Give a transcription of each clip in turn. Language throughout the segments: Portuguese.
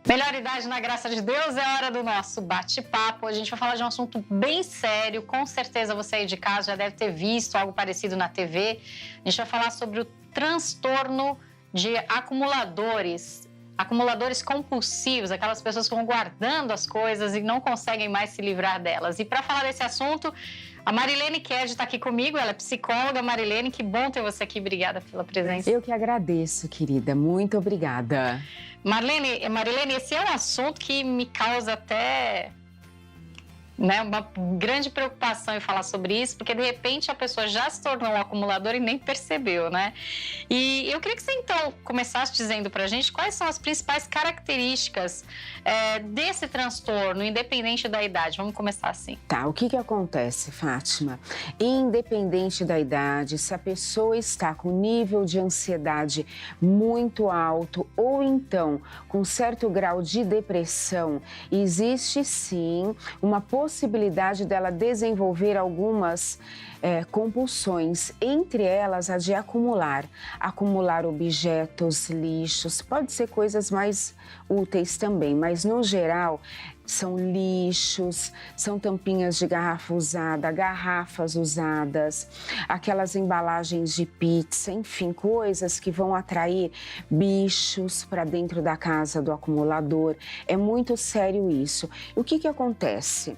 Melhor idade na graça de Deus, é hora do nosso bate-papo. Hoje a gente vai falar de um assunto bem sério. Com certeza você aí de casa já deve ter visto algo parecido na TV. A gente vai falar sobre o transtorno de acumuladores. Acumuladores compulsivos, aquelas pessoas que vão guardando as coisas e não conseguem mais se livrar delas. E para falar desse assunto, a Marilene Ked está aqui comigo, ela é psicóloga. Marilene, que bom ter você aqui, obrigada pela presença. Eu que agradeço, querida, muito obrigada. Marilene, esse é um assunto que me causa até uma grande preocupação em falar sobre isso, porque de repente a pessoa já se tornou um acumulador e nem percebeu, né? E eu queria que você então começasse dizendo pra gente quais são as principais características desse transtorno, independente da idade. Vamos começar assim. Tá, o que acontece, Fátima? Independente da idade, se a pessoa está com nível de ansiedade muito alto ou então com certo grau de depressão, existe sim uma possibilidade dela desenvolver algumas compulsões, entre elas a de acumular objetos, lixos, pode ser coisas mais úteis também, mas no geral são lixos, são tampinhas de garrafa usada, garrafas usadas, aquelas embalagens de pizza, enfim, coisas que vão atrair bichos para dentro da casa do acumulador. É muito sério isso. E o que acontece?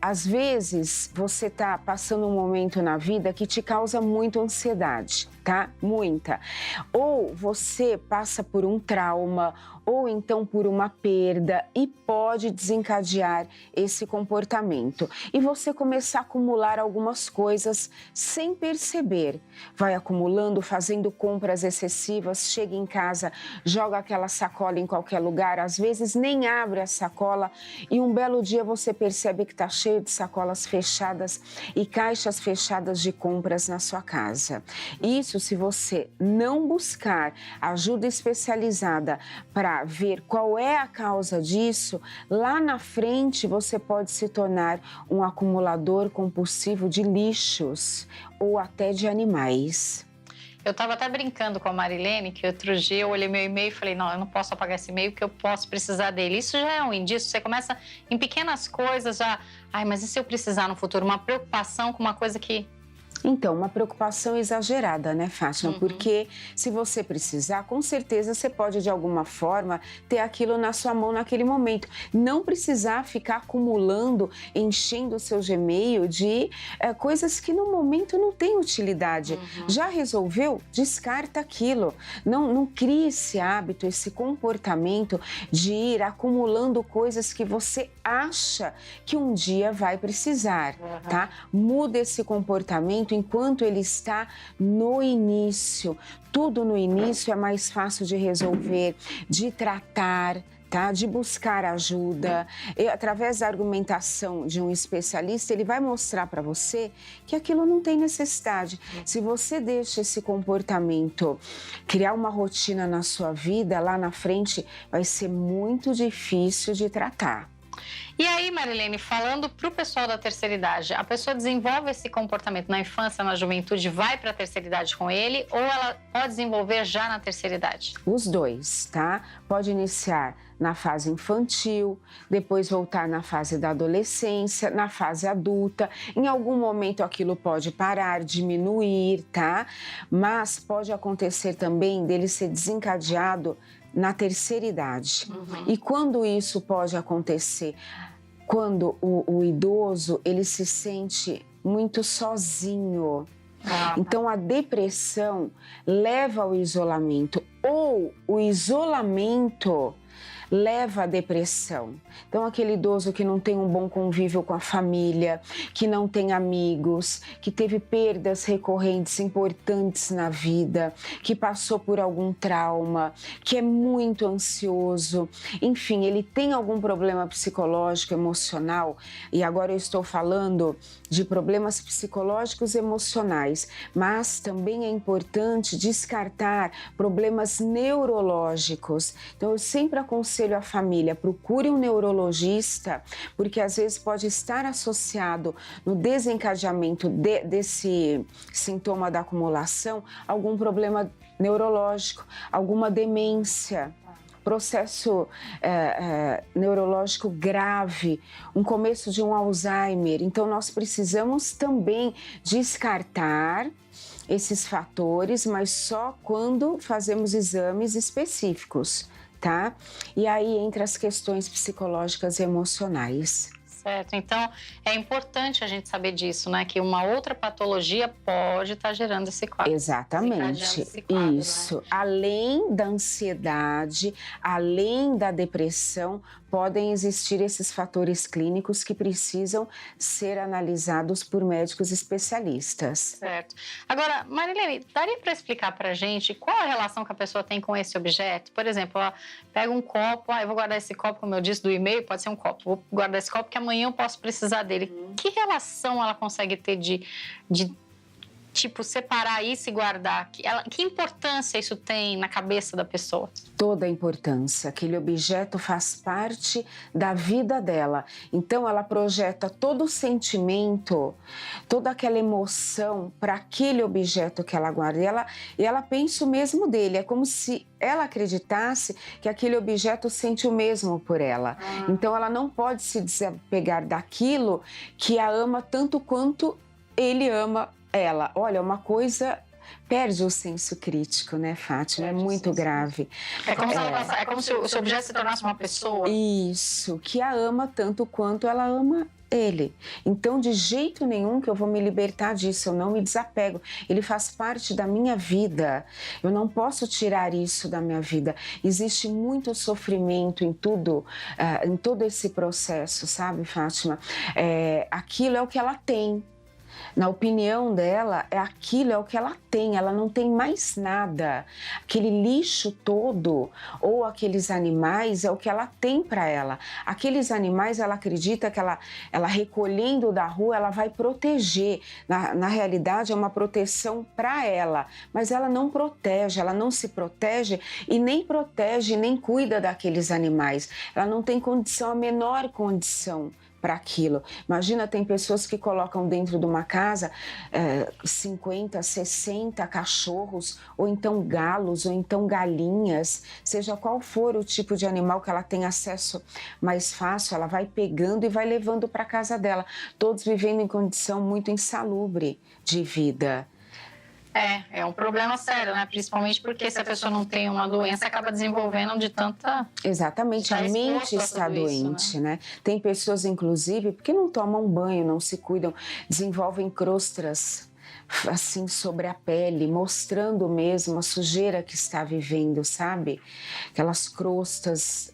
Às vezes você está passando um momento na vida que te causa muita ansiedade, tá? Muita. Ou você passa por um trauma, ou então por uma perda e pode desencadear esse comportamento. E você começar a acumular algumas coisas sem perceber. Vai acumulando, fazendo compras excessivas, chega em casa, joga aquela sacola em qualquer lugar, às vezes nem abre a sacola e um belo dia você percebe que está cheio de sacolas fechadas e caixas fechadas de compras na sua casa. Isso se você não buscar ajuda especializada para ver qual é a causa disso, lá na frente você pode se tornar um acumulador compulsivo de lixos ou até de animais. Eu estava até brincando com a Marilene, que outro dia eu olhei meu e-mail e falei, não, eu não posso apagar esse e-mail porque eu posso precisar dele. Isso já é um indício, você começa em pequenas coisas já, mas e se eu precisar no futuro? Uma preocupação com uma coisa que... Então, uma preocupação exagerada, né, Fátima? Porque se você precisar, com certeza você pode, de alguma forma, ter aquilo na sua mão naquele momento. Não precisar ficar acumulando, enchendo o seu Gmail de coisas que no momento não têm utilidade. Já resolveu? Descarta aquilo. Não crie esse hábito, esse comportamento de ir acumulando coisas que você acha que um dia vai precisar, tá? Muda esse comportamento enquanto ele está no início. Tudo no início é mais fácil de resolver, de tratar, tá? De buscar ajuda. Através da argumentação de um especialista, ele vai mostrar para você que aquilo não tem necessidade. Se você deixa esse comportamento criar uma rotina na sua vida, lá na frente vai ser muito difícil de tratar. E aí, Marilene, falando para o pessoal da terceira idade, a pessoa desenvolve esse comportamento na infância, na juventude, vai para a terceira idade com ele, ou ela pode desenvolver já na terceira idade? Os dois, tá? Pode iniciar na fase infantil, depois voltar na fase da adolescência, na fase adulta. Em algum momento aquilo pode parar, diminuir, tá? Mas pode acontecer também dele ser desencadeado na terceira idade. E quando isso pode acontecer? Quando o idoso, ele se sente muito sozinho. Então, a depressão leva ao isolamento, ou o isolamento leva à depressão. Então, aquele idoso que não tem um bom convívio com a família, que não tem amigos, que teve perdas recorrentes importantes na vida, que passou por algum trauma, que é muito ansioso, enfim, ele tem algum problema psicológico, emocional, e agora eu estou falando de problemas psicológicos e emocionais, mas também é importante descartar problemas neurológicos. Então, eu sempre aconselho a família, procure um neurologista, porque às vezes pode estar associado no desencadeamento desse sintoma da acumulação algum problema neurológico, alguma demência. processo neurológico grave, um começo de um Alzheimer. Então, nós precisamos também descartar esses fatores, mas só quando fazemos exames específicos, tá? E aí entra as questões psicológicas e emocionais. Certo, então é importante a gente saber disso, né? Que uma outra patologia pode estar gerando esse quadro. Exatamente, Esse quadro, isso. né? Além da ansiedade, além da depressão, podem existir esses fatores clínicos que precisam ser analisados por médicos especialistas. Certo. Agora, Marilene, daria para explicar para a gente qual a relação que a pessoa tem com esse objeto? Por exemplo, ela pega um copo, eu vou guardar esse copo, como eu disse, do e-mail, pode ser um copo. Vou guardar esse copo porque amanhã eu posso precisar dele. Que relação ela consegue ter de tipo, separar isso e guardar? Que importância isso tem na cabeça da pessoa? Toda a importância. Aquele objeto faz parte da vida dela. Então, ela projeta todo o sentimento, toda aquela emoção para aquele objeto que ela guarda. E ela pensa o mesmo dele. É como se ela acreditasse que aquele objeto sente o mesmo por ela. Então, ela não pode se desapegar daquilo que a ama tanto quanto ele ama ela. Olha, uma coisa perde o senso crítico, né, Fátima? É muito grave. É como se o objeto se tornasse uma pessoa. Isso, que a ama tanto quanto ela ama ele. Então, de jeito nenhum que eu vou me libertar disso, eu não me desapego. Ele faz parte da minha vida. Eu não posso tirar isso da minha vida. Existe muito sofrimento em tudo, em todo esse processo, sabe, Fátima? Aquilo é o que ela tem. Na opinião dela, aquilo é o que ela tem, ela não tem mais nada. Aquele lixo todo ou aqueles animais é o que ela tem para ela. Aqueles animais, ela acredita que ela recolhendo da rua, ela vai proteger. Na realidade, é uma proteção para ela, mas ela não protege, ela não se protege e nem protege, nem cuida daqueles animais. Ela não tem condição, a menor condição para aquilo. Imagina, tem pessoas que colocam dentro de uma casa 50, 60 cachorros, ou então galos, ou então galinhas, seja qual for o tipo de animal que ela tem acesso mais fácil, ela vai pegando e vai levando para casa dela, todos vivendo em condição muito insalubre de vida. É um problema sério, né? Principalmente porque se a pessoa não tem uma doença, acaba desenvolvendo de tanta... Exatamente, a mente está doente, isso, né? Tem pessoas, inclusive, porque não tomam banho, não se cuidam, desenvolvem crostras assim sobre a pele, mostrando mesmo a sujeira que está vivendo, sabe? Aquelas crostas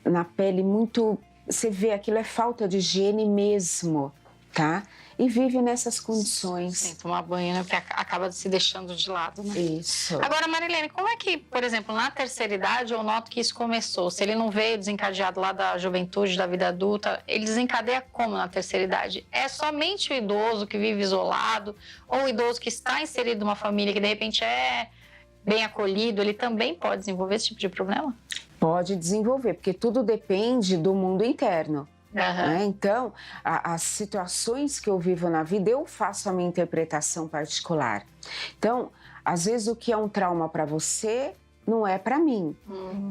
na pele muito... Você vê, aquilo é falta de higiene mesmo, tá? E vive nessas condições. Sem tomar banho, né? Porque acaba se deixando de lado, né? Isso. Agora, Marilene, como é que, por exemplo, na terceira idade eu noto que isso começou? Se ele não veio desencadeado lá da juventude, da vida adulta, ele desencadeia como na terceira idade? É somente o idoso que vive isolado ou o idoso que está inserido numa família que, de repente, é bem acolhido, ele também pode desenvolver esse tipo de problema? Pode desenvolver, porque tudo depende do mundo interno. Né? Então, as situações que eu vivo na vida, eu faço a minha interpretação particular. Então, às vezes o que é um trauma para você não é para mim.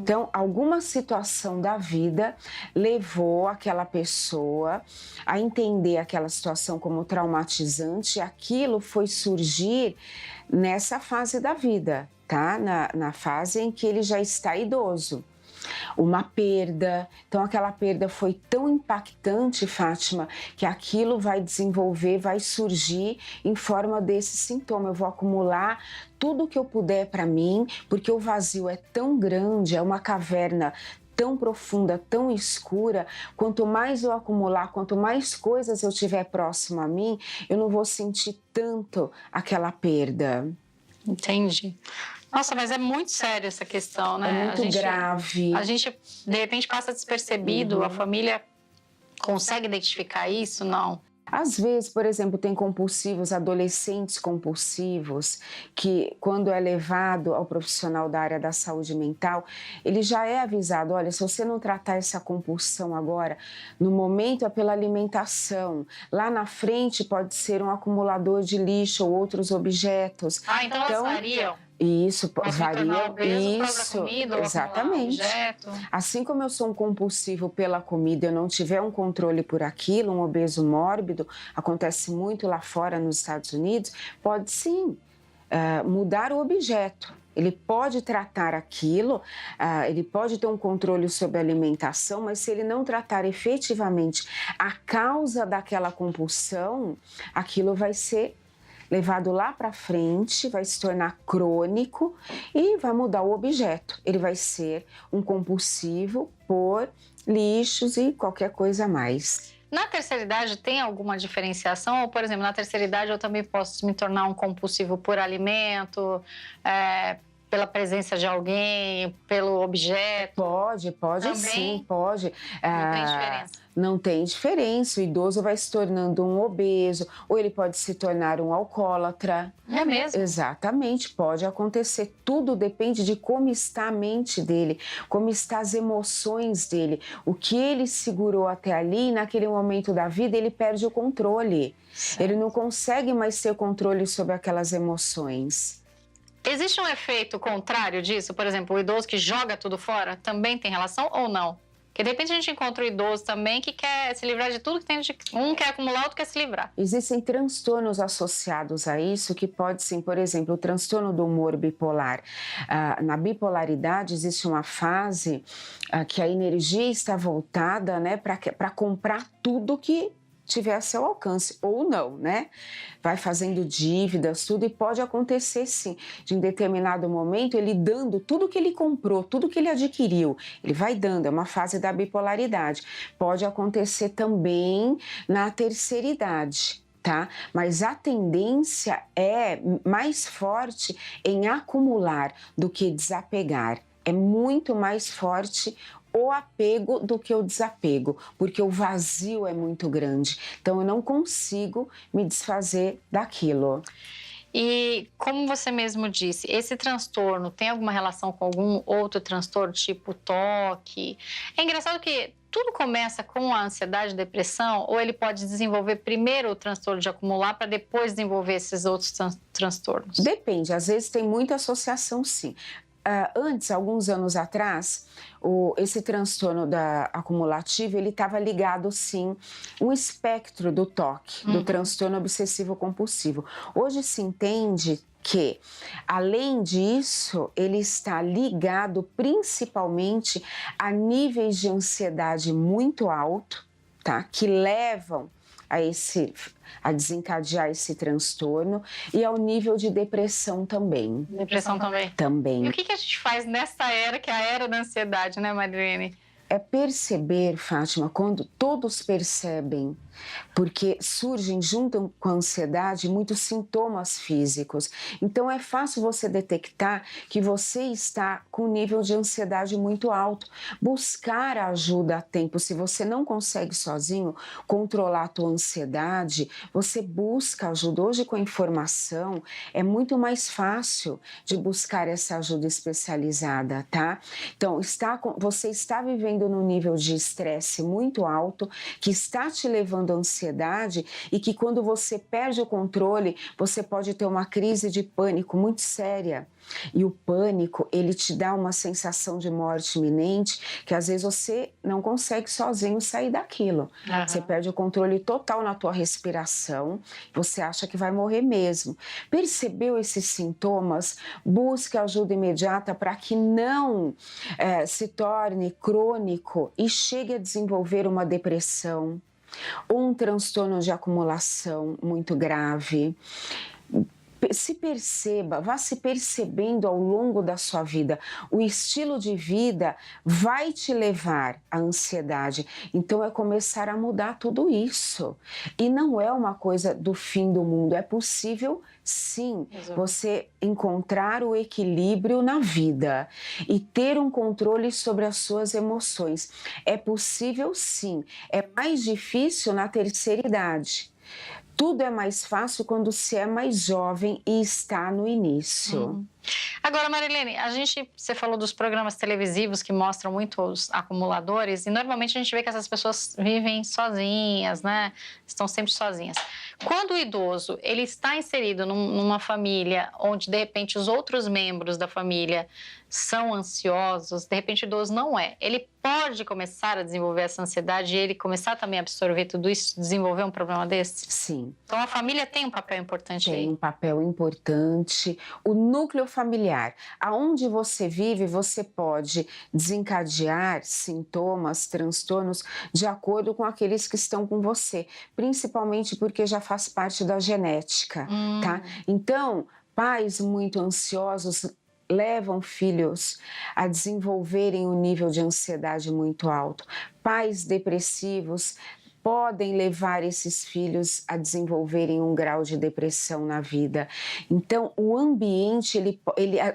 Então, alguma situação da vida levou aquela pessoa a entender aquela situação como traumatizante, e aquilo foi surgir nessa fase da vida, tá? Na fase em que ele já está idoso. Uma perda, então aquela perda foi tão impactante, Fátima, que aquilo vai desenvolver, vai surgir em forma desse sintoma. Eu vou acumular tudo que eu puder para mim, porque o vazio é tão grande, é uma caverna tão profunda, tão escura. Quanto mais eu acumular, quanto mais coisas eu tiver próximo a mim, eu não vou sentir tanto aquela perda. Entendi. Nossa, mas é muito sério essa questão, né? É muito grave. A gente, de repente, passa despercebido, a família consegue identificar isso? Não. Às vezes, por exemplo, tem compulsivos, adolescentes compulsivos, que quando é levado ao profissional da área da saúde mental, ele já é avisado, olha, se você não tratar essa compulsão agora, no momento é pela alimentação, lá na frente pode ser um acumulador de lixo ou outros objetos. Então elas variam? E isso varia. Isso, comida, exatamente. Assim como eu sou um compulsivo pela comida, eu não tiver um controle por aquilo, um obeso mórbido, acontece muito lá fora nos Estados Unidos, pode sim mudar o objeto. Ele pode tratar aquilo, ele pode ter um controle sobre a alimentação, mas se ele não tratar efetivamente a causa daquela compulsão, aquilo vai ser levado lá para frente, vai se tornar crônico e vai mudar o objeto. Ele vai ser um compulsivo por lixos e qualquer coisa a mais. Na terceira idade tem alguma diferenciação? Ou, por exemplo, na terceira idade eu também posso me tornar um compulsivo por alimento, pela presença de alguém, pelo objeto? Pode também? Sim, pode. Não tem diferença? Não tem diferença. O idoso vai se tornando um obeso, ou ele pode se tornar um alcoólatra. É mesmo? Exatamente, pode acontecer. Tudo depende de como está a mente dele, como estão as emoções dele. O que ele segurou até ali, naquele momento da vida, ele perde o controle. Certo. Ele não consegue mais ter controle sobre aquelas emoções. Existe um efeito contrário disso? Por exemplo, o idoso que joga tudo fora também tem relação ou não? Porque de repente a gente encontra um idoso também que quer se livrar de tudo que tem. Um quer acumular, outro quer se livrar. Existem transtornos associados a isso que pode sim, por exemplo, o transtorno do humor bipolar. Na bipolaridade existe uma fase que a energia está voltada, né, para comprar tudo que tiver a seu alcance, ou não, né? Vai fazendo dívidas, tudo, e pode acontecer sim, de em determinado momento ele dando tudo que ele comprou, tudo que ele adquiriu, ele vai dando, é uma fase da bipolaridade. Pode acontecer também na terceira idade. Tá? Mas a tendência é mais forte em acumular do que desapegar. É muito mais forte o apego do que o desapego, porque o vazio é muito grande. Então, eu não consigo me desfazer daquilo. E, como você mesmo disse, esse transtorno tem alguma relação com algum outro transtorno, tipo toque? É engraçado que tudo começa com a ansiedade e depressão, ou ele pode desenvolver primeiro o transtorno de acumular para depois desenvolver esses outros transtornos? Depende, às vezes tem muita associação, sim. Antes, alguns anos atrás, esse transtorno acumulativo, ele estava ligado, sim, um espectro do TOC, do transtorno obsessivo-compulsivo. Hoje se entende que, além disso, ele está ligado principalmente a níveis de ansiedade muito alto, tá? Que levam a desencadear esse transtorno, e ao nível de depressão também. Depressão também? Também. E o que a gente faz nessa era, que é a era da ansiedade, né, Marilene? É perceber, Fátima, quando todos percebem, porque surgem junto com a ansiedade muitos sintomas físicos. Então é fácil você detectar que você está com um nível de ansiedade muito alto. Buscar ajuda a tempo. Se você não consegue sozinho controlar a tua ansiedade, você busca ajuda. Hoje, com a informação, é muito mais fácil de buscar essa ajuda especializada, tá? Então, você está vivendo num nível de estresse muito alto, que está te levando à ansiedade, e que quando você perde o controle, você pode ter uma crise de pânico muito séria. E o pânico, ele te dá uma sensação de morte iminente, que às vezes você não consegue sozinho sair daquilo. Você perde o controle total na tua respiração, você acha que vai morrer mesmo. Percebeu esses sintomas? Busque ajuda imediata para que não se torne crônico e chegue a desenvolver uma depressão ou um transtorno de acumulação muito grave. Se perceba, vá se percebendo ao longo da sua vida. O estilo de vida vai te levar à ansiedade. Então, é começar a mudar tudo isso. E não é uma coisa do fim do mundo. É possível, sim, você encontrar o equilíbrio na vida e ter um controle sobre as suas emoções. É possível, sim. É mais difícil na terceira idade. Tudo é mais fácil quando se é mais jovem e está no início. Agora, Marilene, você falou dos programas televisivos que mostram muito os acumuladores e normalmente a gente vê que essas pessoas vivem sozinhas, né? Estão sempre sozinhas. Quando o idoso ele está inserido numa família onde de repente os outros membros da família são ansiosos, de repente o idoso não é, ele pode começar a desenvolver essa ansiedade e ele começar também a absorver tudo isso, desenvolver um problema desse? Sim. Então a família tem um papel importante aí. Tem um papel importante. O núcleo familiar, aonde você vive, você pode desencadear sintomas, transtornos de acordo com aqueles que estão com você, principalmente porque já faz parte da genética, tá? Então, pais muito ansiosos levam filhos a desenvolverem um nível de ansiedade muito alto. Pais depressivos podem levar esses filhos a desenvolverem um grau de depressão na vida. Então, o ambiente,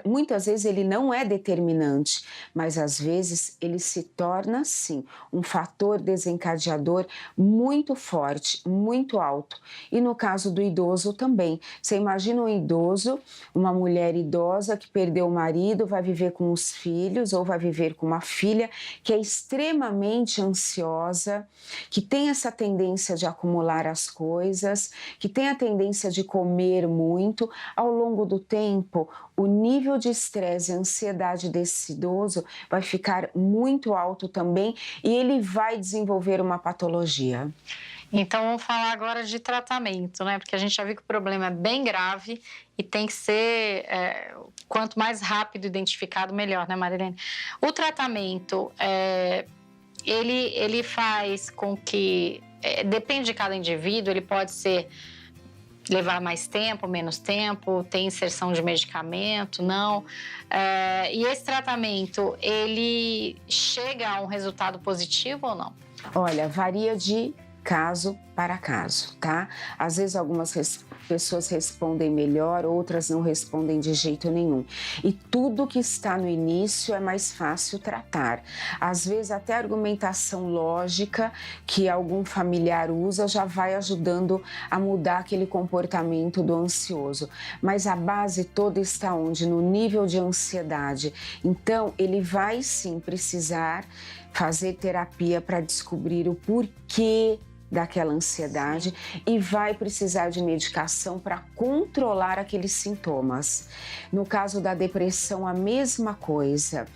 muitas vezes ele não é determinante, mas às vezes ele se torna, sim, um fator desencadeador muito forte, muito alto. E no caso do idoso também. Você imagina um idoso, uma mulher idosa que perdeu o marido, vai viver com os filhos ou vai viver com uma filha que é extremamente ansiosa, que tem essa tendência de acumular as coisas, que tem a tendência de comer muito. Ao longo do tempo, o nível de estresse e ansiedade desse idoso vai ficar muito alto também e ele vai desenvolver uma patologia. Então, vamos falar agora de tratamento, né? Porque a gente já viu que o problema é bem grave e tem que ser, quanto mais rápido identificado, melhor, né, Marilene? O tratamento, ele faz com que, depende de cada indivíduo, ele pode levar mais tempo, menos tempo, tem inserção de medicamento, não. E esse tratamento, ele chega a um resultado positivo ou não? Olha, varia de caso para caso, tá? Às vezes algumas pessoas respondem melhor, outras não respondem de jeito nenhum. E tudo que está no início é mais fácil tratar. Às vezes até a argumentação lógica que algum familiar usa já vai ajudando a mudar aquele comportamento do ansioso. Mas a base toda está onde? No nível de ansiedade. Então, ele vai sim precisar fazer terapia para descobrir o porquê daquela ansiedade e vai precisar de medicação para controlar aqueles sintomas. No caso da depressão, a mesma coisa.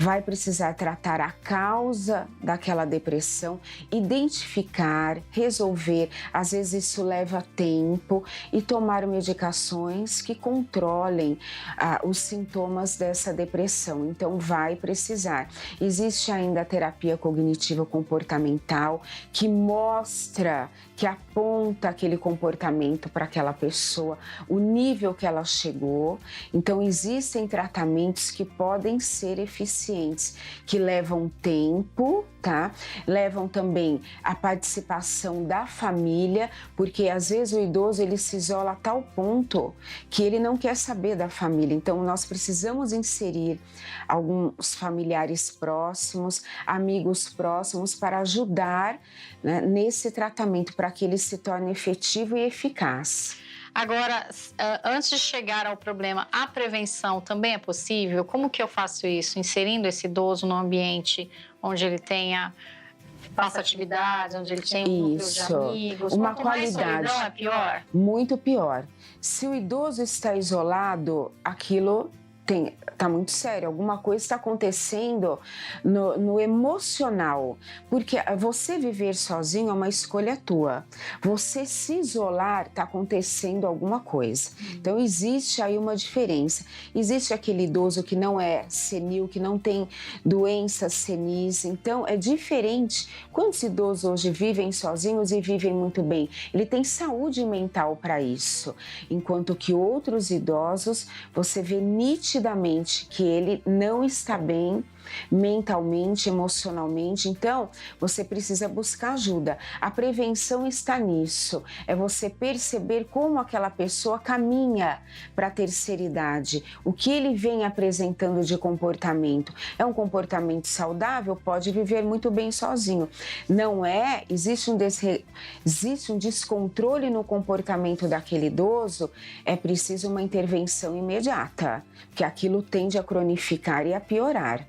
Vai precisar tratar a causa daquela depressão, identificar, resolver. Às vezes isso leva tempo e tomar medicações que controlem os sintomas dessa depressão. Então, vai precisar. Existe ainda a terapia cognitivo comportamental que mostra, que aponta aquele comportamento para aquela pessoa, o nível que ela chegou. Então, existem tratamentos que podem ser eficientes, que levam tempo, tá? Levam também a participação da família, porque às vezes o idoso ele se isola a tal ponto que ele não quer saber da família. Então, nós precisamos inserir alguns familiares próximos, amigos próximos para ajudar, né, nesse tratamento, para que ele se torne efetivo e eficaz. Agora, antes de chegar ao problema, a prevenção também é possível? Como que eu faço isso? Inserindo esse idoso no ambiente onde ele faça atividades, onde ele tenha um núcleo de amigos. Uma Quanto qualidade. Mais solidão é pior? Muito pior. Se o idoso está isolado, aquilo está muito sério, alguma coisa está acontecendo no emocional, porque você viver sozinho é uma escolha tua, você se isolar está acontecendo alguma coisa. Então existe aí uma diferença. Existe aquele idoso que não é senil, que não tem doenças senis, então é diferente. Quantos idosos hoje vivem sozinhos e vivem muito bem? Ele tem saúde mental para isso, enquanto que outros idosos, você vê nitidamente que ele não está bem mentalmente, emocionalmente. Então, você precisa buscar ajuda. A prevenção está nisso, é você perceber como aquela pessoa caminha para a terceira idade, o que ele vem apresentando de comportamento. É um comportamento saudável? Pode viver muito bem sozinho. Não é? Existe um descontrole no comportamento daquele idoso, é preciso uma intervenção imediata, porque aquilo tende a cronificar e a piorar.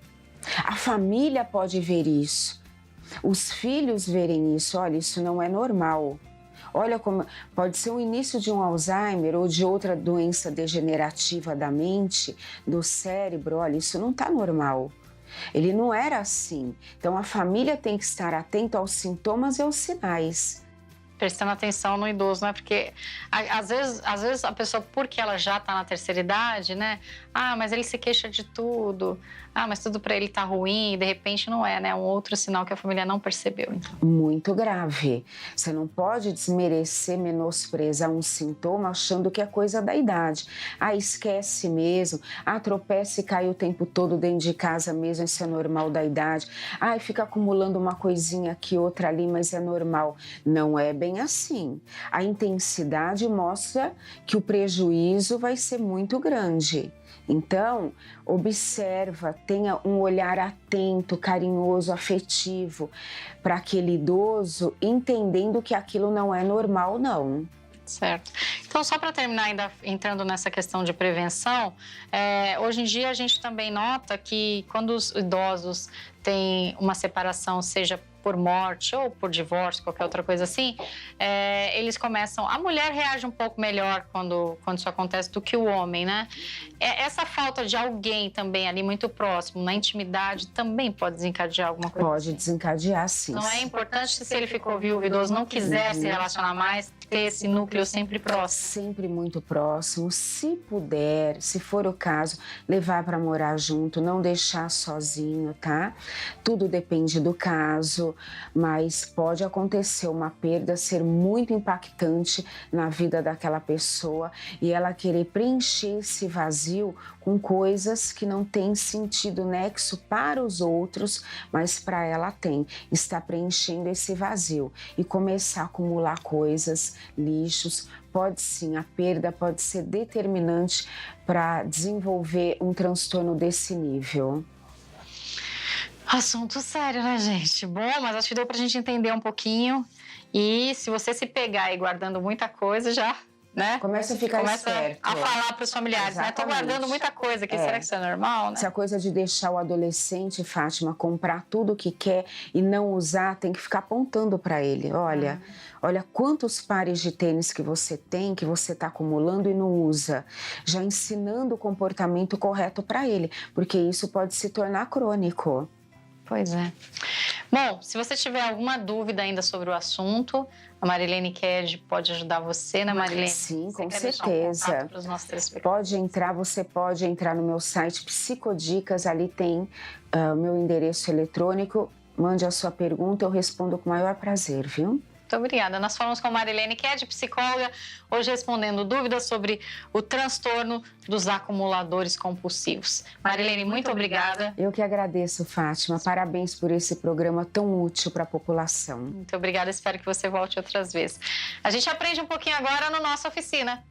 A família pode ver isso, os filhos verem isso. Olha, isso não é normal. Olha como pode ser o início de um Alzheimer ou de outra doença degenerativa da mente, do cérebro. Olha, isso não está normal. Ele não era assim. Então a família tem que estar atenta aos sintomas e aos sinais. Prestando atenção no idoso, né? Porque às vezes a pessoa, porque ela já está na terceira idade, né? Ah, mas ele se queixa de tudo. Ah, mas tudo para ele tá ruim. E de repente não é, né? Um outro sinal que a família não percebeu. Então. Muito grave. Você não pode desmerecer, menosprezar um sintoma achando que é coisa da idade. Ah, esquece mesmo. Ah, tropeça e cai o tempo todo dentro de casa mesmo. Isso é normal da idade. Ah, fica acumulando uma coisinha aqui, outra ali, mas é normal. Não é bem assim. A intensidade mostra que o prejuízo vai ser muito grande. Então, observa, tenha um olhar atento, carinhoso, afetivo para aquele idoso, entendendo que aquilo não é normal, não. Certo. Então, só para terminar, ainda entrando nessa questão de prevenção, hoje em dia a gente também nota que quando os idosos têm uma separação, seja por morte ou por divórcio, qualquer outra coisa assim, eles começam... A mulher reage um pouco melhor quando isso acontece do que o homem, né? Essa falta de alguém também ali muito próximo, na intimidade, também pode desencadear alguma coisa? Pode desencadear, sim. Então é importante, se ele ficou viúvo, idoso, não quiser se relacionar mais, ter esse núcleo sempre próximo. Sempre muito próximo. Se puder, se for o caso, levar para morar junto, não deixar sozinho, tá? Tudo depende do caso, mas pode acontecer uma perda, ser muito impactante na vida daquela pessoa e ela querer preencher esse vazio com coisas que não têm sentido nexo para os outros, mas para ela tem. Está preenchendo esse vazio e começar a acumular coisas, lixos. Pode sim, a perda pode ser determinante para desenvolver um transtorno desse nível. Assunto sério, né, gente? Bom, mas acho que deu pra gente entender um pouquinho. E se você se pegar aí guardando muita coisa, já, né? Começa a ficar esperto. A falar pros familiares, né? Tô guardando muita coisa aqui, será que isso é normal, né? Essa coisa de deixar o adolescente, Fátima, comprar tudo o que quer e não usar, tem que ficar apontando para ele. Olha, olha quantos pares de tênis que você tem, que você está acumulando e não usa. Já ensinando o comportamento correto para ele, porque isso pode se tornar crônico. Pois é. Bom, se você tiver alguma dúvida ainda sobre o assunto, a Marilene Ked pode ajudar você, né, Marilene? Sim, com certeza. Você pode entrar no meu site Psicodicas, ali tem o meu endereço eletrônico. Mande a sua pergunta, eu respondo com o maior prazer, viu? Muito obrigada. Nós falamos com a Marilene Ked, psicóloga, hoje respondendo dúvidas sobre o transtorno dos acumuladores compulsivos. Marilene, muito obrigada. Eu que agradeço, Fátima. Parabéns por esse programa tão útil para a população. Muito obrigada, espero que você volte outras vezes. A gente aprende um pouquinho agora na nossa oficina.